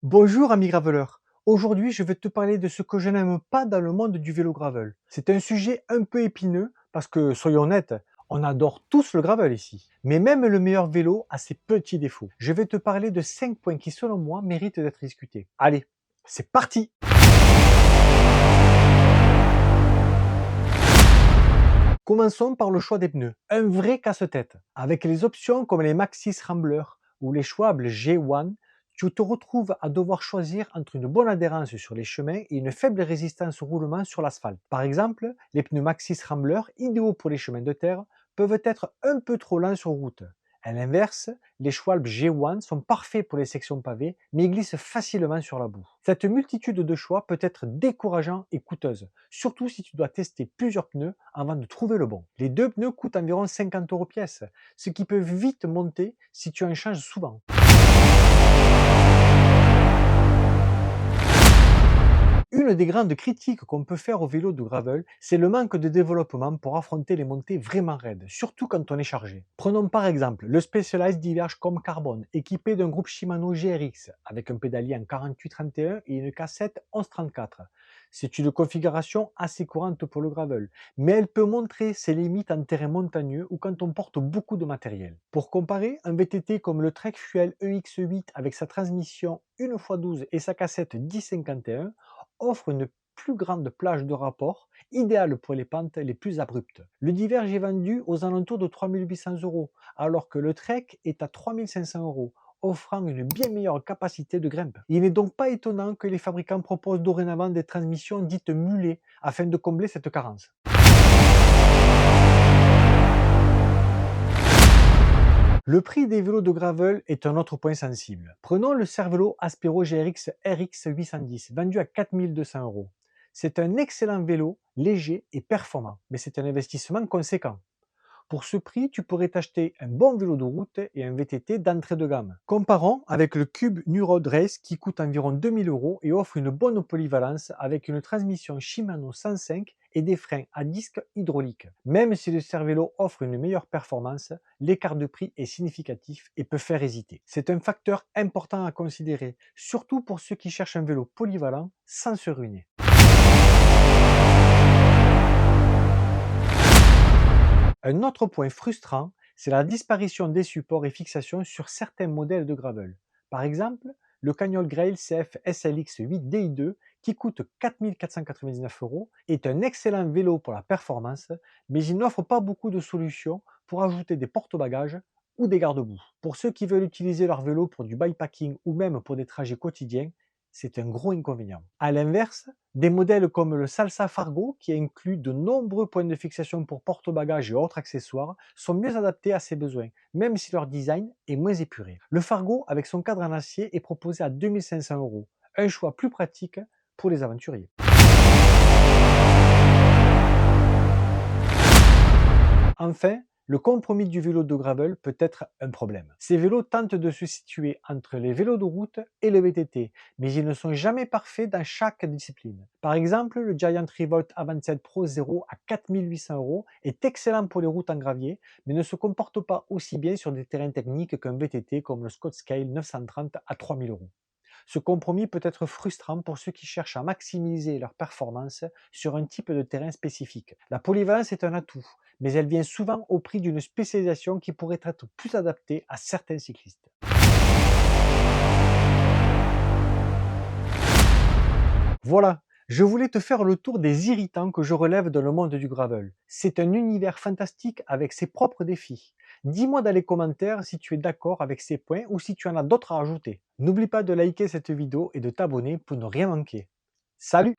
Bonjour ami graveleur, aujourd'hui je vais te parler de ce que je n'aime pas dans le monde du vélo gravel. C'est un sujet un peu épineux parce que, soyons honnêtes, on adore tous le gravel ici. Mais même le meilleur vélo a ses petits défauts. Je vais te parler de 5 points qui selon moi méritent d'être discutés. Allez, c'est parti. Commençons par le choix des pneus, un vrai casse-tête. Avec les options comme les Maxxis Rambler ou les Schwab G1, tu te retrouves à devoir choisir entre une bonne adhérence sur les chemins et une faible résistance au roulement sur l'asphalte. Par exemple, les pneus Maxxis Rambler, idéaux pour les chemins de terre, peuvent être un peu trop lents sur route. À l'inverse, les Schwalbe G1 sont parfaits pour les sections pavées, mais ils glissent facilement sur la boue. Cette multitude de choix peut être décourageante et coûteuse, surtout si tu dois tester plusieurs pneus avant de trouver le bon. Les deux pneus coûtent environ 50 € pièce, ce qui peut vite monter si tu en changes souvent. Une des grandes critiques qu'on peut faire au vélo de gravel, c'est le manque de développement pour affronter les montées vraiment raides, surtout quand on est chargé. Prenons par exemple le Specialized Diverge Com Carbon, équipé d'un groupe Shimano GRX, avec un pédalier en 48-31 et une cassette 11-34. C'est une configuration assez courante pour le gravel, mais elle peut montrer ses limites en terrain montagneux ou quand on porte beaucoup de matériel. Pour comparer, un VTT comme le Trek Fuel EX8 avec sa transmission 1x12 et sa cassette 10-51 offre une plus grande plage de rapport, idéale pour les pentes les plus abruptes. Le Diverge est vendu aux alentours de 3 800 €, alors que le Trek est à 3 500 €, offrant une bien meilleure capacité de grimpe. Il n'est donc pas étonnant que les fabricants proposent dorénavant des transmissions dites mulées afin de combler cette carence. Le prix des vélos de gravel est un autre point sensible. Prenons le Cervelo Aspero GRX RX 810, vendu à 4 200 €. C'est un excellent vélo, léger et performant, mais c'est un investissement conséquent. Pour ce prix, tu pourrais t'acheter un bon vélo de route et un VTT d'entrée de gamme. Comparons avec le Cube New Road Race qui coûte environ 2000 € et offre une bonne polyvalence avec une transmission Shimano 105 et des freins à disque hydrauliques. Même si le Cervelo offre une meilleure performance, l'écart de prix est significatif et peut faire hésiter. C'est un facteur important à considérer, surtout pour ceux qui cherchent un vélo polyvalent sans se ruiner. Un autre point frustrant, c'est la disparition des supports et fixations sur certains modèles de gravel. Par exemple, le Canyon Grail CF SLX 8 DI2, qui coûte 4 499 €, est un excellent vélo pour la performance, mais il n'offre pas beaucoup de solutions pour ajouter des porte-bagages ou des garde-boue. Pour ceux qui veulent utiliser leur vélo pour du bikepacking ou même pour des trajets quotidiens, c'est un gros inconvénient. A l'inverse, des modèles comme le Salsa Fargo, qui inclut de nombreux points de fixation pour porte-bagages et autres accessoires, sont mieux adaptés à ces besoins, même si leur design est moins épuré. Le Fargo, avec son cadre en acier, est proposé à 2500 €, un choix plus pratique pour les aventuriers. Enfin, le compromis du vélo de gravel peut être un problème. Ces vélos tentent de se situer entre les vélos de route et le VTT, mais ils ne sont jamais parfaits dans chaque discipline. Par exemple, le Giant Revolt Avanced Pro Zero à 4800 € est excellent pour les routes en gravier, mais ne se comporte pas aussi bien sur des terrains techniques qu'un VTT comme le Scottscale 930 à 3000 €. Ce compromis peut être frustrant pour ceux qui cherchent à maximiser leur performance sur un type de terrain spécifique. La polyvalence est un atout, mais elle vient souvent au prix d'une spécialisation qui pourrait être plus adaptée à certains cyclistes. Voilà, je voulais te faire le tour des irritants que je relève dans le monde du gravel. C'est un univers fantastique avec ses propres défis. Dis-moi dans les commentaires si tu es d'accord avec ces points ou si tu en as d'autres à ajouter. N'oublie pas de liker cette vidéo et de t'abonner pour ne rien manquer. Salut!